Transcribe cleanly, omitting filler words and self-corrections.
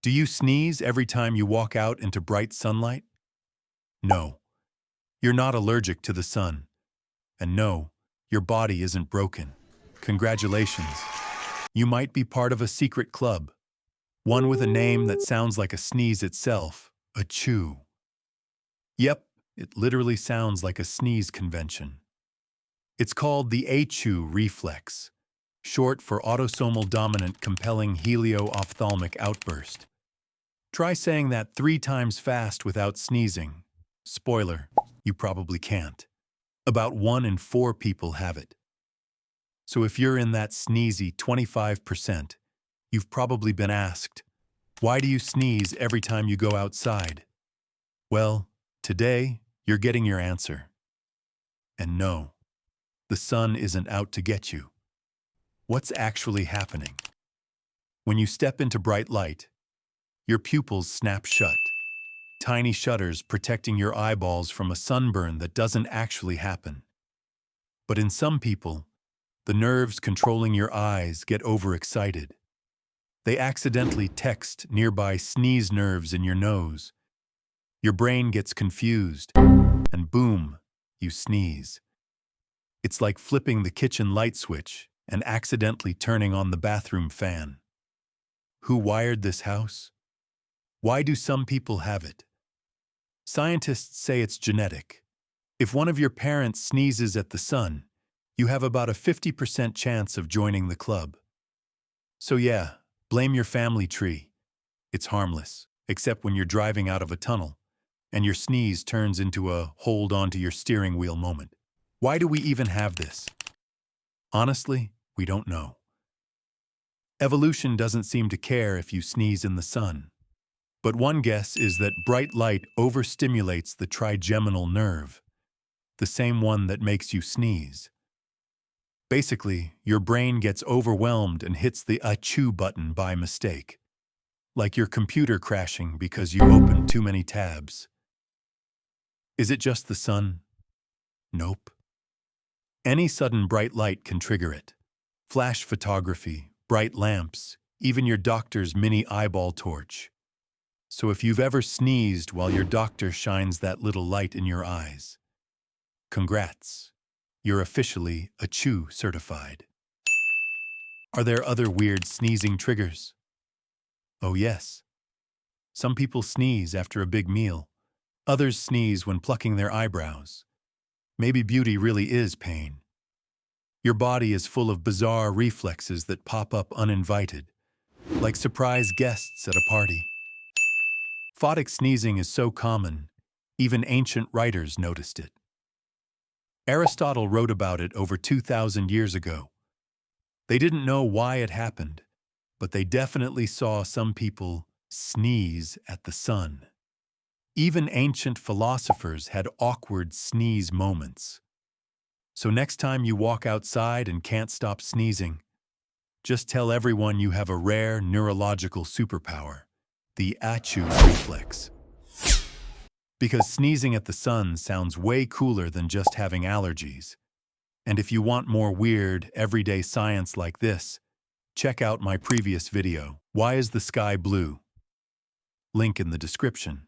Do you sneeze every time you walk out into bright sunlight? No, you're not allergic to the sun. And no, your body isn't broken. Congratulations. You might be part of a secret club, one with a name that sounds like a sneeze itself, ACHOO. Yep, it literally sounds like a sneeze convention. It's called the ACHOO Reflex, short for autosomal dominant compelling helio-ophthalmic outburst. Try saying that 3 times fast without sneezing. Spoiler, you probably can't. About 1 in 4 people have it. So if you're in that sneezy 25%, you've probably been asked, why do you sneeze every time you go outside? Well, today, you're getting your answer. And no, the sun isn't out to get you. What's actually happening? When you step into bright light, your pupils snap shut, tiny shutters protecting your eyeballs from a sunburn that doesn't actually happen. But in some people, the nerves controlling your eyes get overexcited. They accidentally text nearby sneeze nerves in your nose. Your brain gets confused, and boom, you sneeze. It's like flipping the kitchen light switch and accidentally turning on the bathroom fan. Who wired this house? Why do some people have it? Scientists say it's genetic. If one of your parents sneezes at the sun, you have about a 50% chance of joining the club. So yeah, blame your family tree. It's harmless, except when you're driving out of a tunnel, and your sneeze turns into a hold onto your steering wheel moment. Why do we even have this? Honestly, we don't know. Evolution doesn't seem to care if you sneeze in the sun. But one guess is that bright light overstimulates the trigeminal nerve, the same one that makes you sneeze. Basically, your brain gets overwhelmed and hits the ACHOO button by mistake, like your computer crashing because you opened too many tabs. Is it just the sun? Nope. Any sudden bright light can trigger it. Flash photography, bright lamps, even your doctor's mini eyeball torch. So if you've ever sneezed while your doctor shines that little light in your eyes, congrats, you're officially ACHOO certified. Are there other weird sneezing triggers? Oh yes. Some people sneeze after a big meal. Others sneeze when plucking their eyebrows. Maybe beauty really is pain. Your body is full of bizarre reflexes that pop up uninvited, like surprise guests at a party. Photic sneezing is so common, even ancient writers noticed it. Aristotle wrote about it over 2,000 years ago. They didn't know why it happened, but they definitely saw some people sneeze at the sun. Even ancient philosophers had awkward sneeze moments. So next time you walk outside and can't stop sneezing, just tell everyone you have a rare neurological superpower, the ACHOO Reflex. Because sneezing at the sun sounds way cooler than just having allergies. And if you want more weird, everyday science like this, check out my previous video, Why is the Sky Blue? Link in the description.